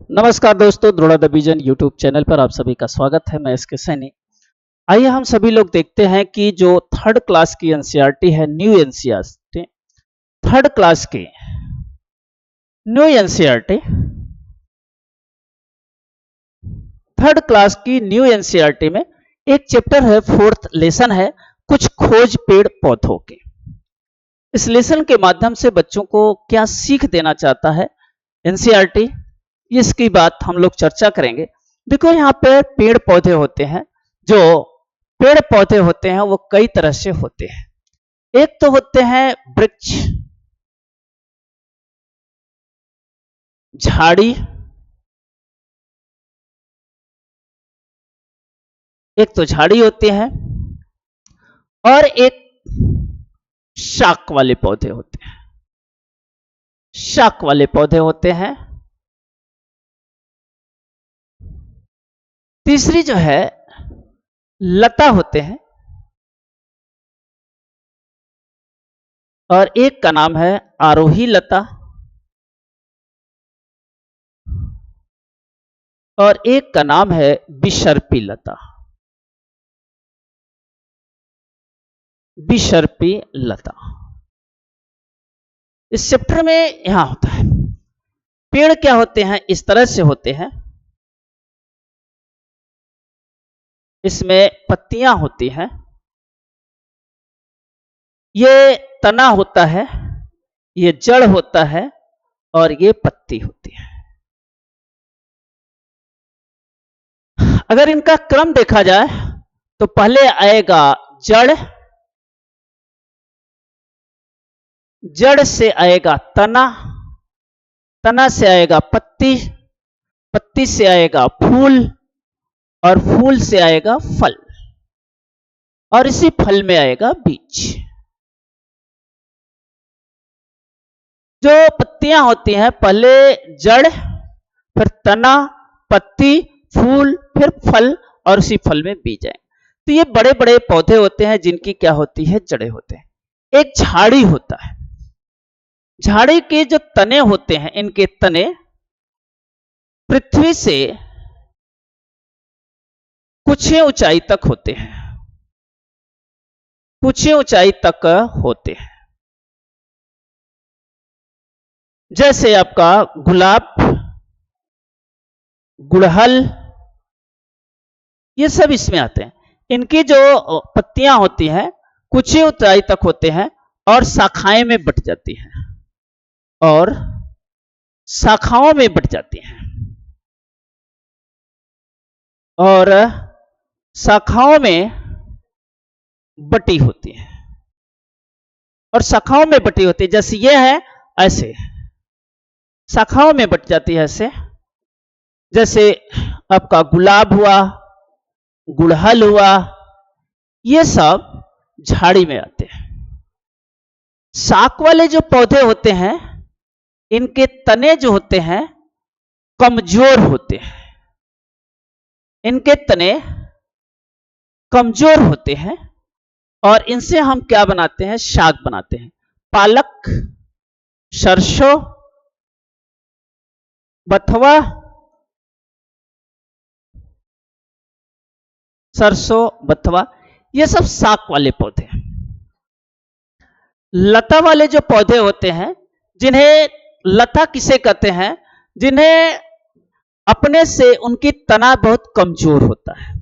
नमस्कार दोस्तों, Drona the vision YouTube channel पर आप सभी का स्वागत है। मैं इसके सैनी। आइए हम सभी लोग देखते हैं कि जो थर्ड क्लास की एनसीईआरटी है, न्यू एनसीईआरटी, थर्ड क्लास की न्यू एनसीईआरटी, थर्ड क्लास की न्यू एनसीईआरटी में एक चैप्टर है, फोर्थ लेसन है, कुछ खोज पेड़ पौधों के। इस लेसन के माध्यम से बच्चों को क्या सीख देना चाहता है एनसीईआरटी, इसकी बात हम लोग चर्चा करेंगे। देखो, यहाँ पे पेड़ पौधे होते हैं। जो पेड़ पौधे होते हैं वो कई तरह से होते हैं। एक तो होते हैं वृक्ष, झाड़ी, एक तो झाड़ी होती है और एक शाक वाले पौधे होते हैं। शाक वाले पौधे होते हैं। तीसरी जो है लता होते हैं और एक का नाम है आरोही लता और एक का नाम है बिशर्पी लता। बिशर्पी लता इस चैप्टर में यहां होता है। पेड़ क्या होते हैं, इस तरह से होते हैं। इसमें पत्तियां होती हैं, ये तना होता है, ये जड़ होता है और ये पत्ती होती है। अगर इनका क्रम देखा जाए तो पहले आएगा जड़, जड़ से आएगा तना, तना से आएगा पत्ती, पत्ती से आएगा फूल और फूल से आएगा फल और इसी फल में आएगा बीज। जो पत्तियां होती हैं, पहले जड़, फिर तना, पत्ती, फूल, फिर फल और उसी फल में बीज आए। तो ये बड़े बड़े पौधे होते हैं जिनकी क्या होती है, जड़ें होते हैं। एक झाड़ी होता है। झाड़ी के जो तने होते हैं, इनके तने पृथ्वी से कुछ ऊंचाई तक होते हैं, कुछ ऊंचाई तक होते हैं। जैसे आपका गुलाब, गुड़हल, ये सब इसमें आते हैं। इनकी जो पत्तियां होती हैं कुछ ऊंचाई तक होते हैं और शाखाएं में बट जाती हैं और शाखाओं में बट जाती हैं और शाखाओं में बटी होती है और शाखाओं में बटी होती है। जैसे ये है, ऐसे शाखाओं में बट जाती है ऐसे। जैसे आपका गुलाब हुआ, गुड़हल हुआ, ये सब झाड़ी में आते हैं। शाक वाले जो पौधे होते हैं, इनके तने जो होते हैं कमजोर होते हैं। इनके तने कमजोर होते हैं और इनसे हम क्या बनाते हैं, शाक बनाते हैं। पालक, सरसों, बथुआ, सरसों, बथुआ, ये सब शाक वाले पौधे हैं। लता वाले जो पौधे होते हैं, जिन्हें लता किसे कहते हैं, जिन्हें अपने से उनकी तना बहुत कमजोर होता है।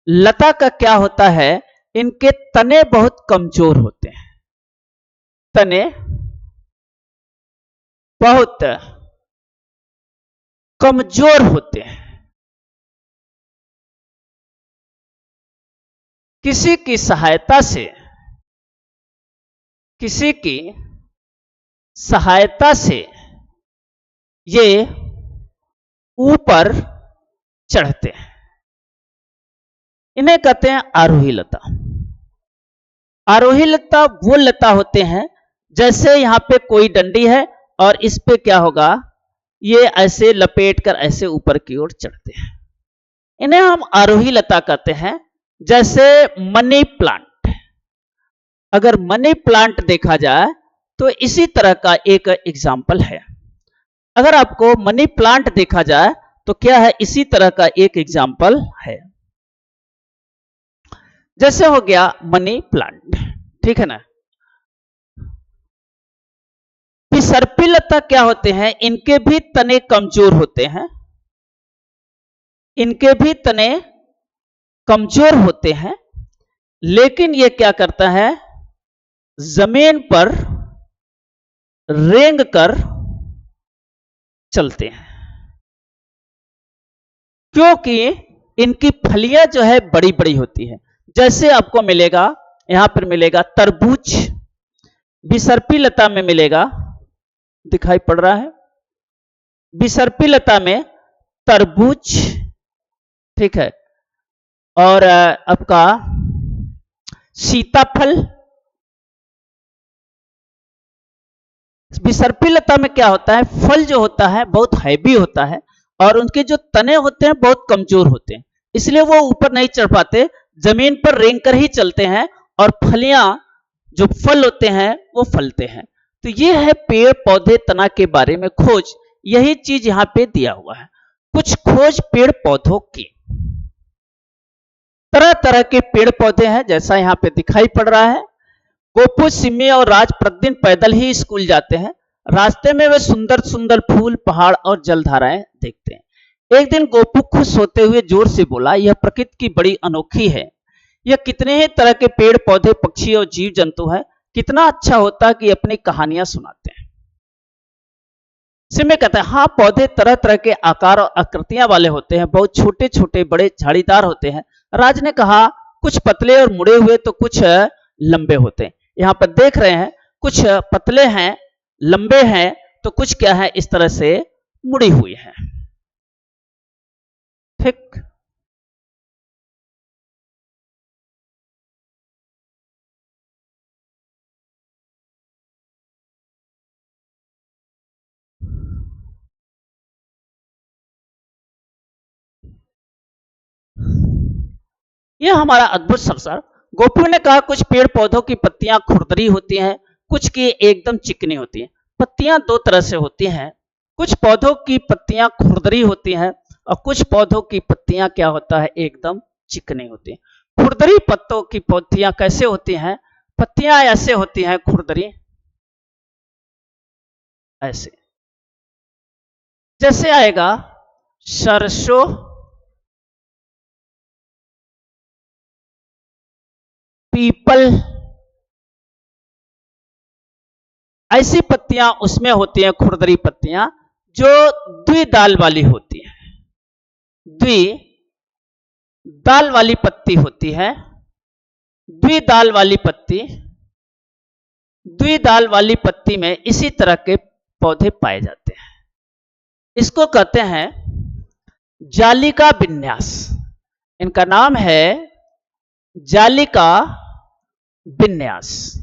लता का क्या होता है, इनके तने बहुत कमजोर होते हैं। तने बहुत कमजोर होते हैं। किसी की सहायता से, किसी की सहायता से ये ऊपर चढ़ते हैं। इन्हें कहते हैं आरोही लता। आरोही लता वो लता होते हैं, जैसे यहां पे कोई डंडी है और इस पे क्या होगा, ये ऐसे लपेट कर ऐसे ऊपर की ओर चढ़ते हैं। इन्हें हम आरोही लता कहते हैं। जैसे मनी प्लांट, अगर मनी प्लांट देखा जाए तो इसी तरह का एक एग्जाम्पल है। अगर आपको मनी प्लांट देखा जाए तो क्या है, इसी तरह का एक एग्जाम्पल है। जैसे हो गया मनी प्लांट, ठीक है ना। सर्पी लता क्या होते हैं, इनके भी तने कमजोर होते हैं, इनके भी तने कमजोर होते हैं, लेकिन ये क्या करता है, जमीन पर रेंग कर चलते हैं, क्योंकि इनकी फलियां जो है बड़ी बड़ी होती है। जैसे आपको मिलेगा, यहां पर मिलेगा तरबूज, बिसर्पी लता में मिलेगा, दिखाई पड़ रहा है, बिसर्पी लता में तरबूज, ठीक है, और आपका सीताफल। बिसर्पी लता में क्या होता है, फल जो होता है बहुत हैवी होता है और उनके जो तने होते हैं बहुत कमजोर होते हैं, इसलिए वो ऊपर नहीं चढ़ पाते, जमीन पर रेंग कर ही चलते हैं और फलियां जो फल होते हैं वो फलते हैं। तो ये है पेड़ पौधे तना के बारे में खोज, यही चीज यहां पे दिया हुआ है। कुछ खोज पेड़ पौधों की, तरह तरह के पेड़ पौधे हैं जैसा यहां पे दिखाई पड़ रहा है। गोपू, सिम्मी और राज प्रतिदिन पैदल ही स्कूल जाते हैं। रास्ते में वे सुंदर सुंदर फूल, पहाड़ और जलधाराएं देखते हैं। एक दिन गोपू खुश होते हुए जोर से बोला, यह प्रकृति की बड़ी अनोखी है, यह कितने ही तरह के पेड़ पौधे, पक्षी और जीव जंतु है, कितना अच्छा होता कि अपनी कहानियां सुनाते हैं। सिम्मी कहता है, हाँ, पौधे तरह तरह के आकार और आकृतियां वाले होते हैं, बहुत छोटे छोटे, बड़े झाड़ीदार होते हैं। राज ने कहा, कुछ पतले और मुड़े हुए तो कुछ लंबे होते हैं। यहां पर देख रहे हैं, कुछ पतले हैं, लंबे हैं, तो कुछ क्या है, इस तरह से मुड़ी हुई है, ठीक। यह हमारा अद्भुत संसार। गोपू ने कहा, कुछ पेड़ पौधों की पत्तियां खुरदरी होती हैं, कुछ की एकदम चिकनी होती हैं। पत्तियां दो तरह से होती हैं, कुछ पौधों की पत्तियां खुरदरी होती हैं और कुछ पौधों की पत्तियां क्या होता है, एकदम चिकनी होती हैं। खुरदरी पत्तों की पत्तियां कैसे होती हैं, पत्तियां ऐसे होती हैं खुरदरी, ऐसे, जैसे आएगा सरसों, पीपल, ऐसी पत्तियां उसमें होती हैं, खुरदरी पत्तियां जो द्विदाल वाली होती है, द्विदाल वाली पत्ती होती है। द्विदाल वाली पत्ती, द्विदाल वाली पत्ती में इसी तरह के पौधे पाए जाते हैं। इसको कहते हैं जालिका विन्यास, इनका नाम है जालिका विन्यास,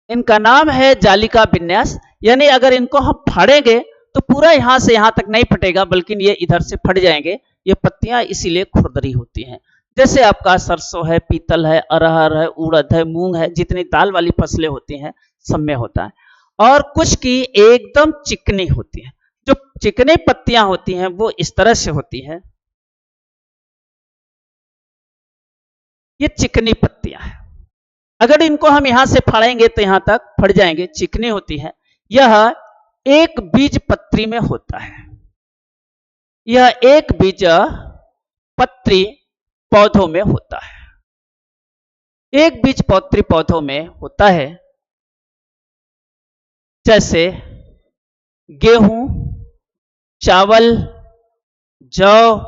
इनका नाम है जालिका विन्यास। यानी अगर इनको हम फाड़ेंगे तो पूरा यहां से यहां तक नहीं फटेगा, बल्कि ये इधर से फट जाएंगे। ये पत्तियां इसीलिए खुरदरी होती हैं। जैसे आपका सरसों है, पीतल है, अरहर है, उड़द है, मूंग है, जितनी दाल वाली फसलें होती हैं सब में होता है। और कुछ की एकदम चिकनी होती है, जो चिकनी पत्तियां होती हैं वो इस तरह से होती है, ये चिकनी पत्तियां हैं। अगर इनको हम यहां से फाड़ेंगे तो यहां तक फट जाएंगे, चिकनी होती है। यह एक बीज पत्री में होता है, यह एक बीज पत्री पौधों में होता है, एक बीज पत्री पौधों में होता है। जैसे गेहूं, चावल, जौ,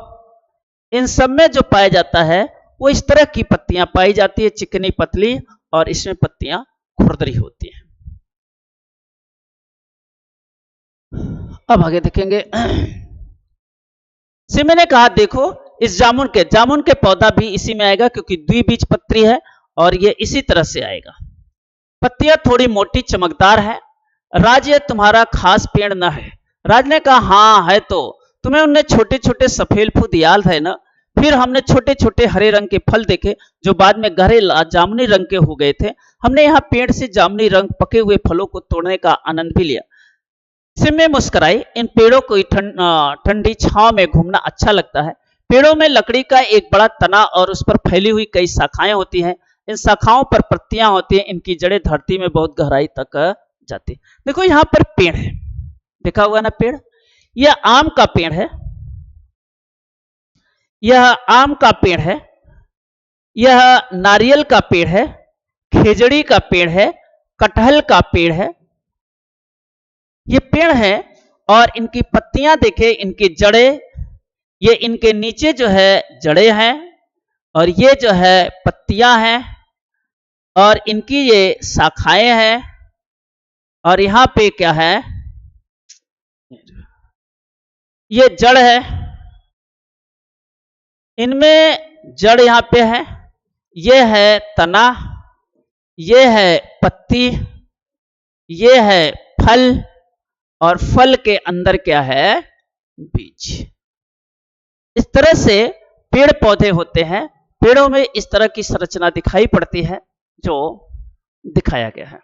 इन सब में जो पाया जाता है वो इस तरह की पत्तियां पाई जाती है, चिकनी पतली, और इसमें पत्तियां खुरदरी होती हैं। अब आगे देखेंगे। सिमी ने कहा, देखो इस जामुन के पौधा भी इसी में आएगा, क्योंकि द्विबीज पत्री है और ये इसी तरह से आएगा। पत्तियां थोड़ी मोटी चमकदार है। राज, ये तुम्हारा खास पेड़ न है? राज ने कहा, हाँ है तो। तुम्हें उनने छोटे छोटे सफेद फूल याद है ना? फिर हमने छोटे छोटे हरे रंग के फल देखे जो बाद में गहरे जामुनी रंग के हो गए थे। हमने यहाँ पेड़ से जामुनी रंग पके हुए फलों को तोड़ने का आनंद भी लिया। सिम्मे मुस्कुराई, इन पेड़ों को ठंडी छांव में घूमना अच्छा लगता है। पेड़ों में लकड़ी का एक बड़ा तना और उस पर फैली हुई कई शाखाएं होती हैं। इन शाखाओं पर पत्तियां होती हैं। इनकी जड़ें धरती में बहुत गहराई तक जाती। देखो यहाँ पर पेड़ है, देखा हुआ ना पेड़, यह आम का पेड़ है, यह आम का पेड़ है, यह नारियल का पेड़ है, खेजड़ी का पेड़ है, कटहल का पेड़ है। ये पेड़ है और इनकी पत्तियां देखे, इनकी जड़ें, ये इनके नीचे जो है जड़ें हैं और ये जो है पत्तियां हैं और इनकी ये शाखाएं हैं और यहां पे क्या है, ये जड़ है, इनमें जड़ यहां पे है, ये है तना, ये है पत्ती, ये है फल और फल के अंदर क्या है, बीज। इस तरह से पेड़ पौधे होते हैं। पेड़ों में इस तरह की संरचना दिखाई पड़ती है जो दिखाया गया है।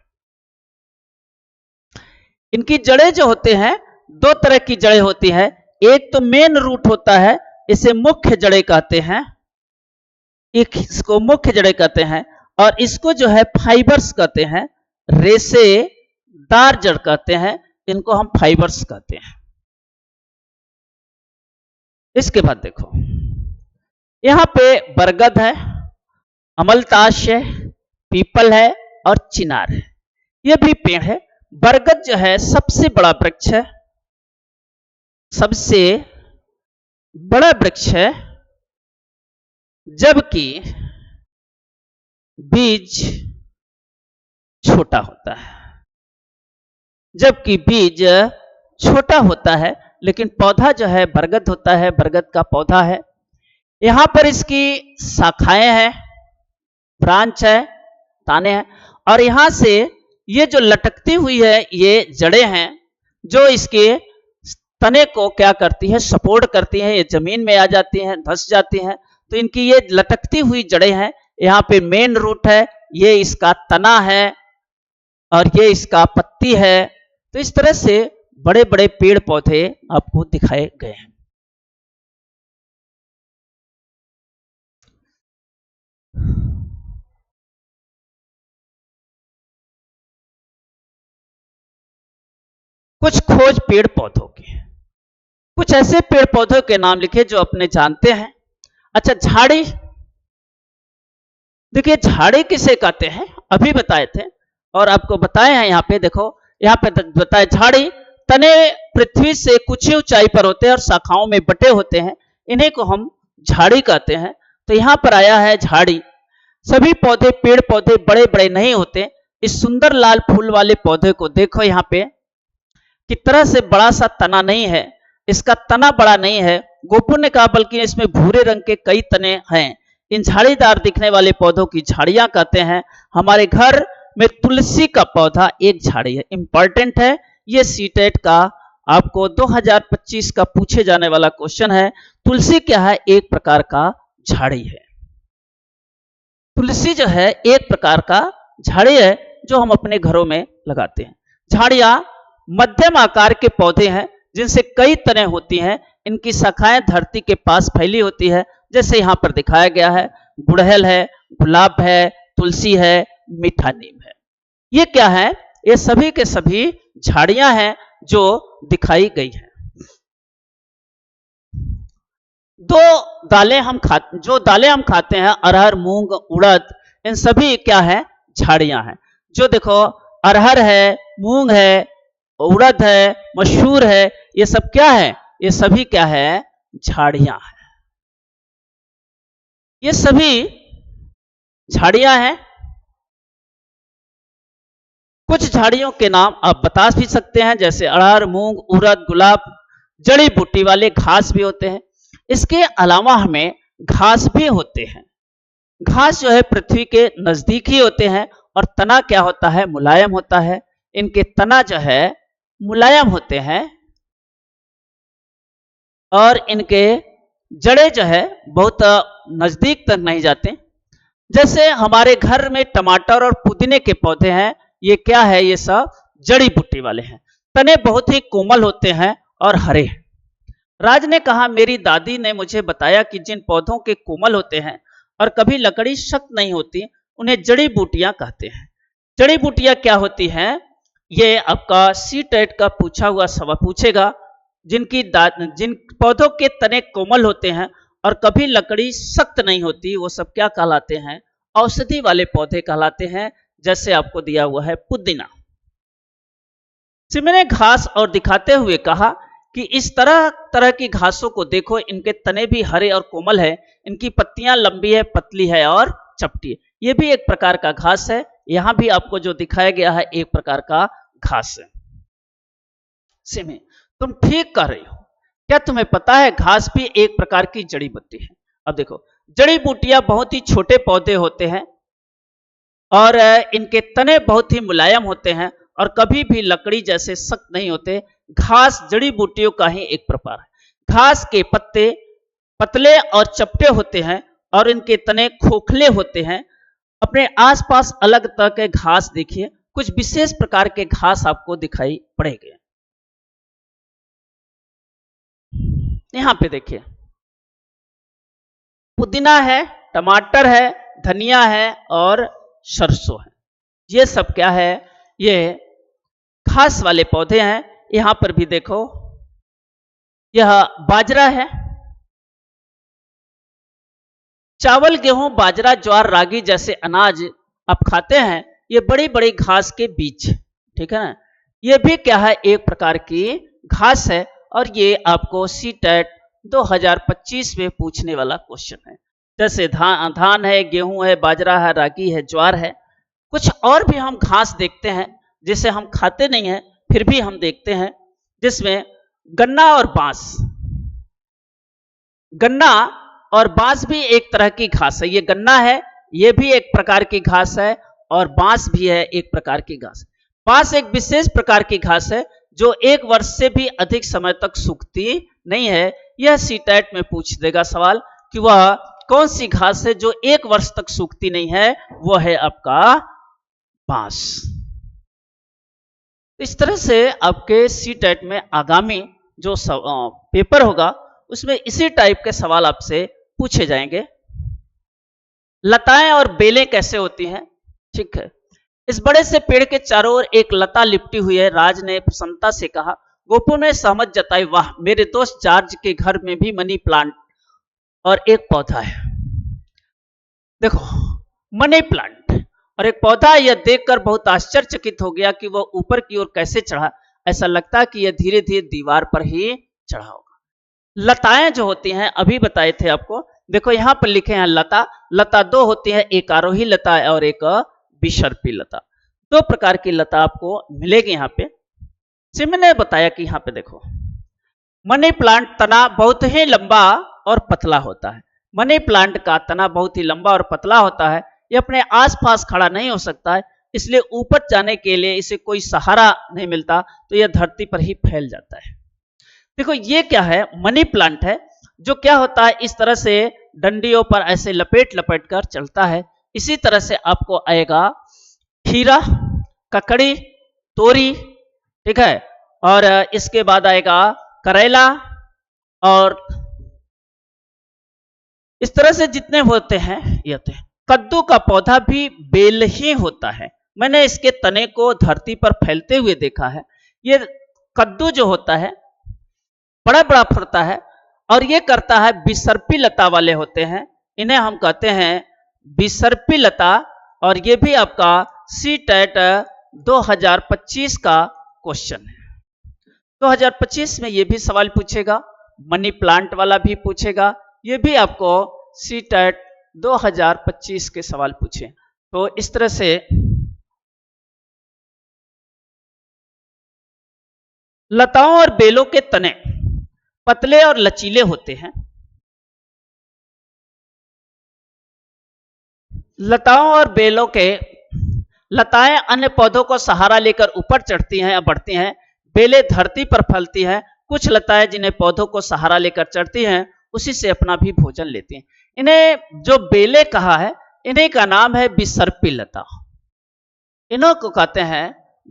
इनकी जड़ें जो होते हैं, दो तरह की जड़ें होती हैं। एक तो मेन रूट होता है, इसे मुख्य जड़ें कहते हैं, इसको मुख्य जड़ें कहते हैं, और इसको जो है फाइबर्स कहते हैं, रेशेदार जड़ कहते हैं, इनको हम फाइबर्स कहते हैं। इसके बाद देखो यहां पे बरगद है, अमलताश है, पीपल है और चिनार है, यह भी पेड़ है। बरगद जो है सबसे बड़ा वृक्ष है, सबसे बड़ा वृक्ष है, जबकि बीज छोटा होता है, जबकि बीज छोटा होता है, लेकिन पौधा जो है बरगद होता है, बरगद का पौधा है। यहां पर इसकी शाखाएं हैं, ब्रांच है, ताने हैं, और यहां से ये जो लटकती हुई है ये जड़ें हैं जो इसके तने को क्या करती है, सपोर्ट करती हैं, ये जमीन में आ जाती हैं, धंस जाती हैं। तो इनकी ये लटकती हुई जड़ें हैं। यहाँ पे मेन रूट है, ये इसका तना है और ये इसका पत्ती है। तो इस तरह से बड़े बड़े पेड़ पौधे आपको दिखाए गए हैं। कुछ खोज पेड़ पौधों की, कुछ ऐसे पेड़ पौधों के नाम लिखे जो अपने जानते हैं। अच्छा, झाड़ी, देखिए झाड़ी किसे कहते हैं, अभी बताए थे और आपको बताए हैं। यहाँ पे देखो, यहाँ पे बताए झाड़ी तने पृथ्वी से कुछ ही ऊंचाई पर होते हैं और शाखाओं में बटे होते हैं, इन्हीं को हम झाड़ी कहते हैं। तो यहाँ पर आया है झाड़ी। सभी पौधे, पेड़ पौधे बड़े बड़े नहीं होते। इस सुंदर लाल फूल वाले पौधे को देखो, यहाँ पे किस तरह से बड़ा सा तना नहीं है, इसका तना बड़ा नहीं है। गोपू ने कहा बल्कि इसमें भूरे रंग के कई तने हैं। इन झाड़ीदार दिखने वाले पौधों की झाड़ियां कहते हैं। हमारे घर में तुलसी का पौधा एक झाड़ी है, इंपॉर्टेंट है ये, सीटेट का आपको 2025 का पूछे जाने वाला क्वेश्चन है। तुलसी क्या है, एक प्रकार का झाड़ी है। तुलसी जो है एक प्रकार का झाड़ी है जो हम अपने घरों में लगाते हैं। झाड़ियां मध्यम आकार के पौधे हैं जिनसे कई तने होती हैं। इनकी शाखाएं धरती के पास फैली होती है, जैसे यहां पर दिखाया गया है। गुड़हल है, गुलाब है, तुलसी है, मीठा नीम है। ये क्या है, ये सभी के सभी झाड़ियां हैं जो दिखाई गई हैं। जो दालें हम खाते हैं, अरहर, मूंग, उड़द, इन सभी क्या है, झाड़ियां हैं। जो देखो अरहर है, मूंग है, उड़द है, मसूर है, ये सब क्या है, ये सभी क्या है, झाड़ियां हैं। ये सभी झाड़ियां हैं। कुछ झाड़ियों के नाम आप बता भी सकते हैं, जैसे अरहर, मूंग, उड़द, गुलाब। जड़ी बूटी वाले घास भी होते हैं। इसके अलावा हमें घास भी होते हैं। घास जो है पृथ्वी के नजदीक ही होते हैं और तना क्या होता है, मुलायम होता है। इनके तना जो है मुलायम होते हैं और इनके जड़ें जो है बहुत नजदीक तक नहीं जाते। जैसे हमारे घर में टमाटर और पुदीने के पौधे हैं, ये क्या है, ये सब जड़ी बूटी वाले हैं। तने बहुत ही कोमल होते हैं और हरे। राज ने कहा, मेरी दादी ने मुझे बताया कि जिन पौधों के कोमल होते हैं और कभी लकड़ी सख्त नहीं होती, उन्हें जड़ी बूटियां कहते हैं। जड़ी बूटियां क्या होती हैं? ये आपका सी टेट का पूछा हुआ सवाल पूछेगा। जिन पौधों के तने कोमल होते हैं और कभी लकड़ी सख्त नहीं होती, वो सब क्या कहलाते हैं? औषधि वाले पौधे कहलाते हैं। जैसे आपको दिया हुआ है पुदीना। सिमी ने घास और दिखाते हुए कहा कि इस तरह तरह की घासों को देखो, इनके तने भी हरे और कोमल है, इनकी पत्तियां लंबी है, पतली है और चपटी है। ये भी एक प्रकार का घास है। यहां भी आपको जो दिखाया गया है एक प्रकार का घास है। सिमी, तुम ठीक कह रही हो। क्या तुम्हें पता है घास भी एक प्रकार की जड़ी बूटी है? अब देखो, जड़ी बूटियां बहुत ही छोटे पौधे होते हैं और इनके तने बहुत ही मुलायम होते हैं और कभी भी लकड़ी जैसे सख्त नहीं होते। घास जड़ी बूटियों का ही एक प्रकार है। घास के पत्ते पतले और चपटे होते हैं और इनके तने खोखले होते हैं। अपने आसपास अलग तरह के घास देखिए, कुछ विशेष प्रकार के घास आपको दिखाई पड़ेंगे। यहां पे देखिए, पुदीना है, टमाटर है, धनिया है और सरसों है। ये सब क्या है? ये घास वाले पौधे हैं। यहां पर भी देखो, यह बाजरा है। चावल, गेहूं, बाजरा, ज्वार, रागी जैसे अनाज आप खाते हैं, ये बड़ी बड़ी घास के बीज, ठीक है ना? ये भी क्या है? एक प्रकार की घास है और ये आपको सी टेट 2025 में पूछने वाला क्वेश्चन है। जैसे धान है, गेहूं है, बाजरा है, रागी है, ज्वार है। कुछ और भी हम घास देखते हैं जिसे हम खाते नहीं हैं, फिर भी हम देखते हैं, जिसमें गन्ना और बांस। गन्ना और बांस भी एक तरह की घास है। ये गन्ना है, ये भी एक प्रकार की घास है और बांस भी है एक प्रकार की घास। बांस एक विशेष प्रकार की घास है जो एक वर्ष से भी अधिक समय तक सूखती नहीं है। यह सीटेट में पूछ देगा सवाल कि वह कौन सी घास है जो एक वर्ष तक सूखती नहीं है। वो है आपका बांस। इस तरह से आपके सीटेट में आगामी जो पेपर होगा उसमें इसी टाइप के सवाल आपसे पूछे जाएंगे। लताएं और बेलें कैसे होती हैं? ठीक है, इस बड़े से पेड़ के चारों ओर एक लता लिपटी हुई है। राज ने प्रसन्नता से कहा। गोपू ने सहमत जताई, वाह, मेरे दोस्त जॉर्ज के घर में भी मनी प्लांट और एक पौधा है। देखो, मनी प्लांट और एक पौधा। यह देखकर बहुत आश्चर्यचकित हो गया कि वह ऊपर की ओर कैसे चढ़ा। ऐसा लगता कि यह धीरे धीरे दीवार पर ही चढ़ा होगा। लताएं जो होती हैं, अभी बताए थे आपको। देखो यहां पर लिखे हैं लता। लता दो होती है, एक आरोही लता और एक विसर्पी लता। दो प्रकार की लता आपको मिलेगी यहाँ पे। सिमी ने बताया कि यहाँ पे देखो, मनी प्लांट तना बहुत ही लंबा और पतला होता है। मनी प्लांट का तना बहुत ही लंबा और पतला होता है। ये अपने आसपास खड़ा नहीं हो सकता है, इसलिए ऊपर जाने के लिए इसे कोई सहारा नहीं मिलता, तो यह धरती पर ही फैल जाता है। देखो ये क्या है? मनी प्लांट है, जो क्या होता है, इस तरह से डंडियों पर ऐसे लपेट लपेट कर चलता है। इसी तरह से आपको आएगा खीरा, ककड़ी, तोरी, ठीक है, और इसके बाद आएगा करेला, और इस तरह से जितने होते हैं ये होते हैं। कद्दू का पौधा भी बेल ही होता है। मैंने इसके तने को धरती पर फैलते हुए देखा है। ये कद्दू जो होता है बड़ा बड़ा फरता है और ये करता है विसर्पी लता वाले होते हैं, इन्हें हम कहते हैं विसर्पी लता। और ये भी आपका सी टेट 2025 का क्वेश्चन है। 2025 में ये भी सवाल पूछेगा, मनी प्लांट वाला भी पूछेगा। ये भी आपको सी टेट 2025 के सवाल पूछे। तो इस तरह से लताओं और बेलों के तने पतले और लचीले होते हैं। लताओं और बेलों के लताएं अन्य पौधों को सहारा लेकर ऊपर चढ़ती हैं या बढ़ती हैं। बेलें धरती पर फलती हैं। कुछ लताएं जिन्हें पौधों को सहारा लेकर चढ़ती हैं, उसी से अपना भी भोजन लेती हैं। इन्हें जो बेलें कहा है, इन्हीं का नाम है विसर्पी लता। इन्हों को कहते हैं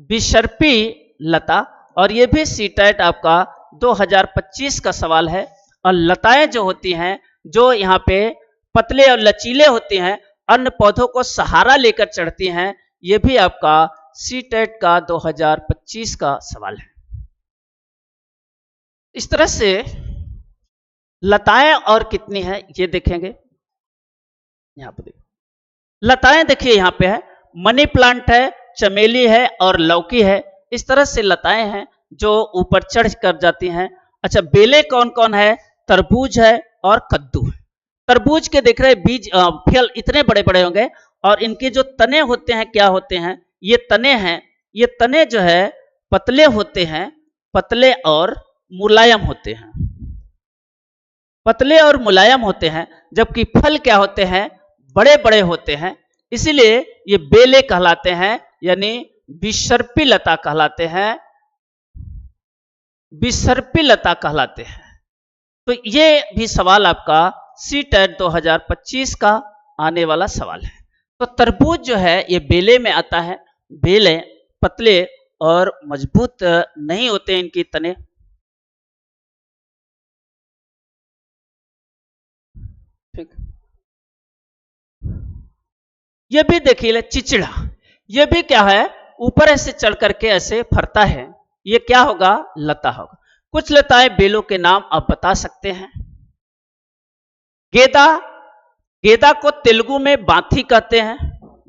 विसर्पी लता और ये भी सीटेट आपका 2025 का सवाल है। और लताएं जो होती हैं, जो यहाँ पे पतले और लचीले होते हैं, अन्य पौधों को सहारा लेकर चढ़ती हैं, ये भी आपका सीटेट का 2025 का सवाल है। इस तरह से लताएं और कितनी है ये देखेंगे। यहां पर देखिए लताएं, देखिए यहां पे है मनी प्लांट है, चमेली है और लौकी है। इस तरह से लताएं हैं जो ऊपर चढ़ कर जाती हैं। अच्छा, बेलें कौन कौन है? तरबूज है और कद्दू है। तरबूज के देख रहे बीज फल इतने बड़े बड़े होंगे और इनके जो तने होते हैं क्या होते हैं? ये तने हैं, ये तने जो है पतले होते हैं, पतले और मुलायम होते हैं, पतले और मुलायम होते हैं। जबकि फल क्या होते हैं? बड़े बड़े होते हैं। इसीलिए ये बेले कहलाते हैं, यानी विसर्पी लता कहलाते हैं, विसर्पी लता कहलाते हैं। तो ये भी सवाल आपका सीटेट 2025 का आने वाला सवाल है। तो तरबूज जो है ये बेले में आता है। बेले पतले और मजबूत नहीं होते इनके तने। ठीक, ये भी देखिए चिचिड़ा, ये भी क्या है? ऊपर ऐसे चढ़ करके ऐसे फरता है। ये क्या होगा? लता होगा। कुछ लताएं बेलों के नाम आप बता सकते हैं। गेंदा, गेंदा को तेलुगु में बाथी कहते हैं।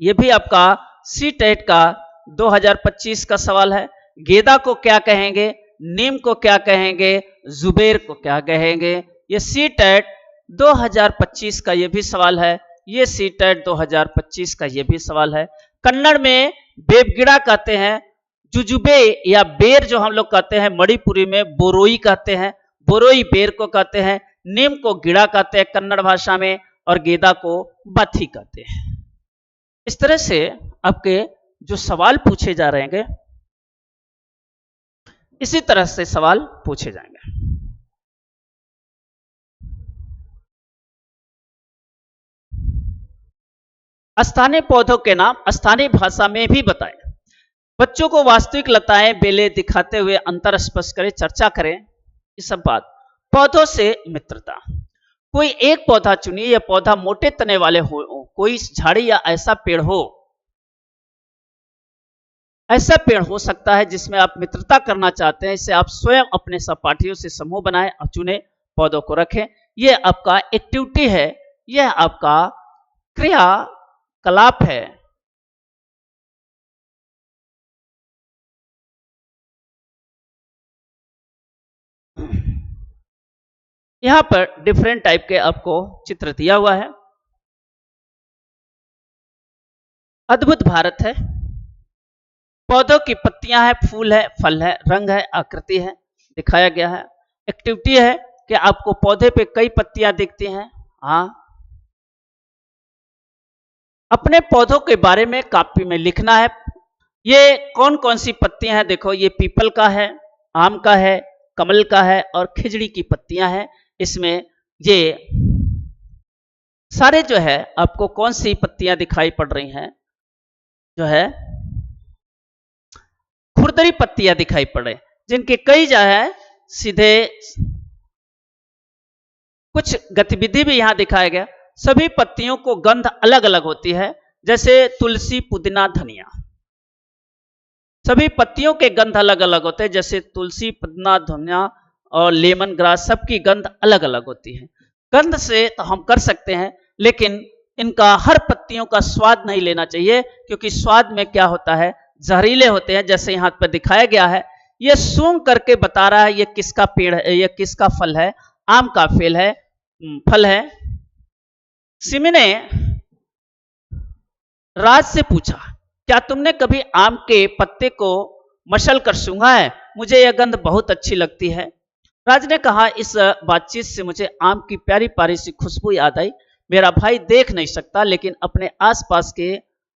ये भी आपका सीटेट का 2025 का सवाल है। गेंदा को क्या कहेंगे? नीम को क्या कहेंगे? जुबेर को क्या कहेंगे? ये सीटेट 2025 का ये भी सवाल है। ये सीटेट 2025 का ये भी सवाल है। कन्नड़ में बेबगिड़ा कहते हैं। जुजुबे या बेर जो हम लोग कहते हैं, मणिपुरी में बोरोई कहते हैं, बोरोई बेर को कहते हैं। नीम को गिड़ा कहते हैं कन्नड़ भाषा में, और गेंदा को बाथी कहते हैं। इस तरह से आपके जो सवाल पूछे जा रहे हैं, इसी तरह से सवाल पूछे जाएंगे। स्थानीय पौधों के नाम स्थानीय भाषा में भी बताएं। बच्चों को वास्तविक लताएं बेले दिखाते हुए अंतर स्पष्ट करें, चर्चा करें। ये सब बात। पौधों से मित्रता। कोई एक पौधा चुनिए। यह पौधा मोटे तने वाले हो, कोई झाड़ी या ऐसा पेड़ हो, ऐसा पेड़ हो सकता है जिसमें आप मित्रता करना चाहते हैं। इसे आप स्वयं अपने सहपाठियों से समूह बनाएं और चुने पौधों को रखें। यह आपका एक्टिविटी है, यह आपका क्रियाकलाप है। यहां पर डिफरेंट टाइप के आपको चित्र दिया हुआ है। अद्भुत भारत है। पौधों की पत्तियां हैं, फूल है, फल है, रंग है, आकृति है, दिखाया गया है। एक्टिविटी है कि आपको पौधे पे कई पत्तियां दिखती हैं। हाँ, अपने पौधों के बारे में कॉपी में लिखना है। ये कौन कौन सी पत्तियां हैं? देखो, ये पीपल का है, आम का है, कमल का है और खिजड़ी की पत्तियां हैं। इसमें ये सारे जो है आपको कौन सी पत्तियां दिखाई पड़ रही हैं? जो है खुरदरी पत्तियां दिखाई पड़ रही, जिनके कई जो है सीधे कुछ गतिविधि भी यहां दिखाया गया। सभी पत्तियों को गंध अलग अलग होती है, जैसे तुलसी, पुदीना, धनिया। सभी पत्तियों के गंध अलग अलग होते हैं, जैसे तुलसी, पुदीना, धनिया और लेमन ग्रास, सबकी गंध अलग अलग होती है। गंध से तो हम कर सकते हैं, लेकिन इनका हर पत्तियों का स्वाद नहीं लेना चाहिए, क्योंकि स्वाद में क्या होता है? जहरीले होते हैं। जैसे यहाँ पर दिखाया गया है, ये सूंघ करके बता रहा है ये किसका पेड़ है, ये किसका फल है। आम का फल है। सिमी ने राज से पूछा, क्या तुमने कभी आम के पत्ते को मसल कर सूंघा है? मुझे यह गंध बहुत अच्छी लगती है। राज ने कहा, इस बातचीत से मुझे आम की प्यारी प्यारी सी खुशबू याद आई। मेरा भाई देख नहीं सकता, लेकिन अपने आसपास के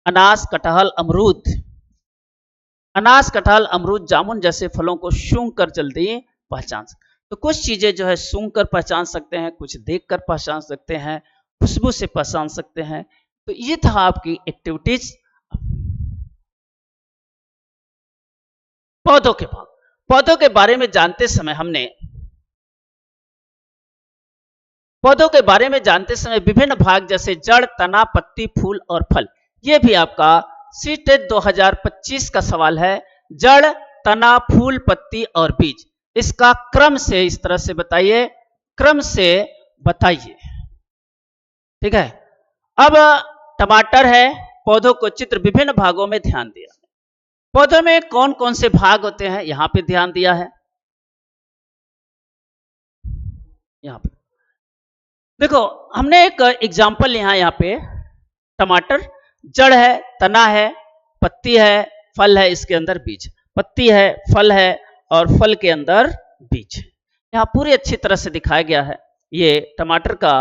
अनास, कटहल, अमरूद, जामुन जैसे फलों को सूंघ कर जल्दी पहचान सकते। तो कुछ चीजें जो है सूंघ कर पहचान सकते हैं, कुछ देख कर पहचान सकते हैं, खुशबू से पहचान सकते हैं। तो ये था आपकी एक्टिविटीज। पौधों के भाग। पौधों के बारे में जानते समय विभिन्न भाग जैसे जड़, तना, पत्ती, फूल और फल, ये भी आपका सीटेट 2025 का सवाल है। जड़, तना, फूल, पत्ती और बीज, इसका क्रम से इस तरह से बताइए, क्रम से बताइए। ठीक है। अब टमाटर है, पौधों को चित्र विभिन्न भागों में ध्यान दिया। पौधों में कौन कौन से भाग होते हैं यहां पे ध्यान दिया है। यहां पे देखो, हमने एक एग्जाम्पल यहाँ पे टमाटर, जड़ है, तना है, पत्ती है, फल है, इसके अंदर बीज, पत्ती है, फल है और फल के अंदर बीज है। यहाँ पूरी अच्छी तरह से दिखाया गया है। ये टमाटर का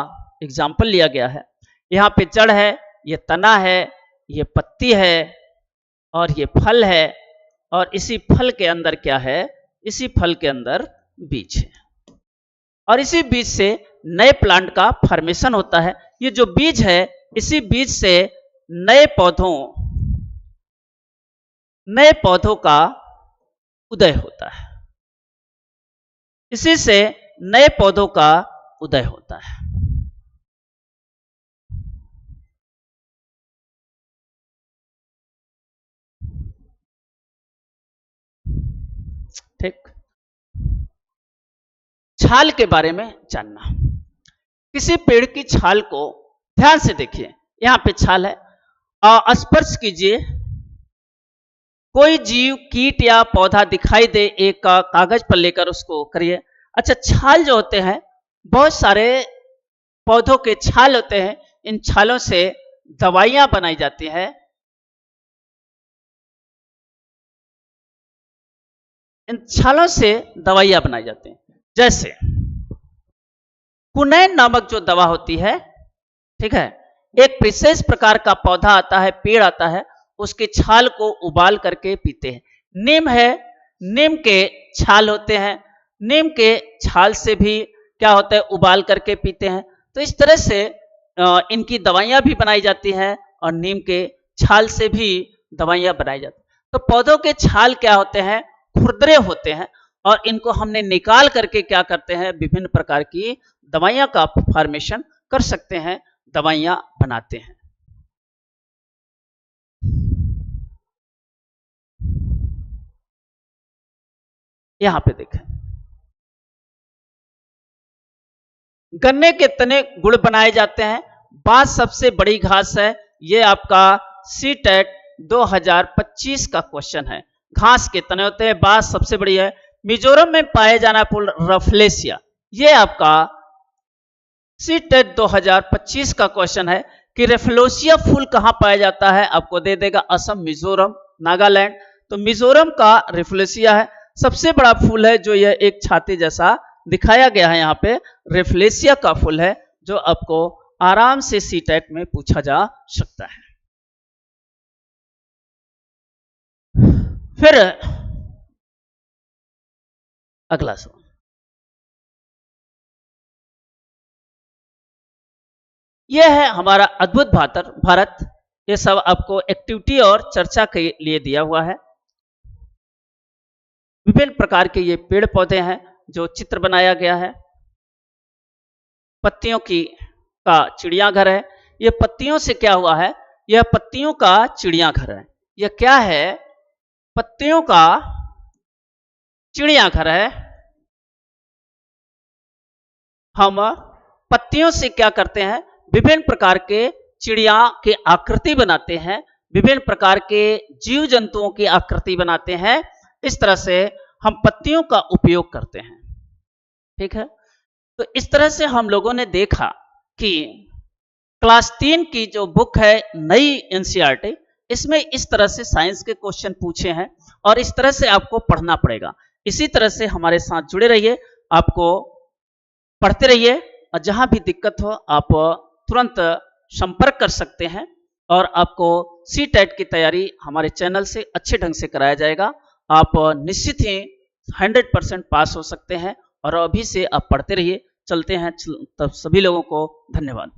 एग्जाम्पल लिया गया है। यहाँ पे जड़ है, ये तना है, ये पत्ती है और ये फल है, और इसी फल के अंदर क्या है, इसी फल के अंदर बीज है, और इसी बीज से नए प्लांट का फॉर्मेशन होता है। ये जो बीज है, इसी बीज से नए पौधों का उदय होता है, इसी से नए पौधों का उदय होता है। ठीक। छाल के बारे में जानना। किसी पेड़ की छाल को ध्यान से देखिए, यहां पे छाल है, स्पर्श कीजिए, कोई जीव, कीट या पौधा दिखाई दे, एक कागज पर लेकर उसको करिए। अच्छा, छाल जो होते हैं, बहुत सारे पौधों के छाल होते हैं, इन छालों से दवाइयां बनाई जाती हैं। इन छालों से दवाइयां बनाई जाती हैं, जैसे कुनैन नामक जो दवा होती है, ठीक है, एक विशेष प्रकार का पौधा आता है, पेड़ आता है, उसके छाल को उबाल करके पीते हैं। नीम है, नीम के छाल होते हैं, नीम के छाल से भी क्या होता है, उबाल करके पीते हैं। तो इस तरह से इनकी दवाइयां भी बनाई जाती हैं और नीम के छाल से भी दवाइयां बनाई जाती हैं। तो पौधों के छाल क्या होते हैं, खुरदरे होते हैं, और इनको हमने निकाल करके क्या करते हैं, विभिन्न प्रकार की दवाइयां का फॉर्मेशन कर सकते हैं, दवाइयां बनाते हैं। यहां पे देखें, गन्ने के तने गुड़ बनाए जाते हैं। बांस सबसे बड़ी घास है, ये आपका सीटेट 2025 का क्वेश्चन है। घास के तने होते हैं, बांस सबसे बड़ी है। मिजोरम में पाए जाना फूल रफलेसिया, ये आपका सीटेट 2025 का क्वेश्चन है कि रेफ्लोसिया फूल कहां पाया जाता है, आपको दे देगा असम, मिजोरम, नागालैंड। तो मिजोरम का रेफ्लोसिया है, सबसे बड़ा फूल है, जो यह एक छाती जैसा दिखाया गया है यहाँ पे, रेफ्लेसिया का फूल है, जो आपको आराम से सीटेट में पूछा जा सकता है। फिर अगला सवाल, यह है हमारा अद्भुत भारत। ये सब आपको एक्टिविटी और चर्चा के लिए दिया हुआ है। विभिन्न प्रकार के ये पेड़ पौधे हैं जो चित्र बनाया गया है। पत्तियों का चिड़ियाघर है। ये पत्तियों से क्या हुआ है, यह पत्तियों का चिड़ियाघर है। यह क्या है, पत्तियों का चिड़ियाघर है। हम पत्तियों से क्या करते हैं, विभिन्न प्रकार के चिड़िया की आकृति बनाते हैं, विभिन्न प्रकार के जीव जंतुओं की आकृति बनाते हैं। इस तरह से हम पत्तियों का उपयोग करते हैं। ठीक है। तो इस तरह से हम लोगों ने देखा कि क्लास 3 की जो बुक है नई एनसीईआरटी, इसमें इस तरह से साइंस के क्वेश्चन पूछे हैं और इस तरह से आपको पढ़ना पड़ेगा। इसी तरह से हमारे साथ जुड़े रहिए, आपको पढ़ते रहिए, और जहां भी दिक्कत हो आप तुरंत संपर्क कर सकते हैं, और आपको सीटेट की तैयारी हमारे चैनल से अच्छे ढंग से कराया जाएगा। आप निश्चित ही 100% पास हो सकते हैं, और अभी से आप पढ़ते रहिए। चलते हैं, तब सभी लोगों को धन्यवाद।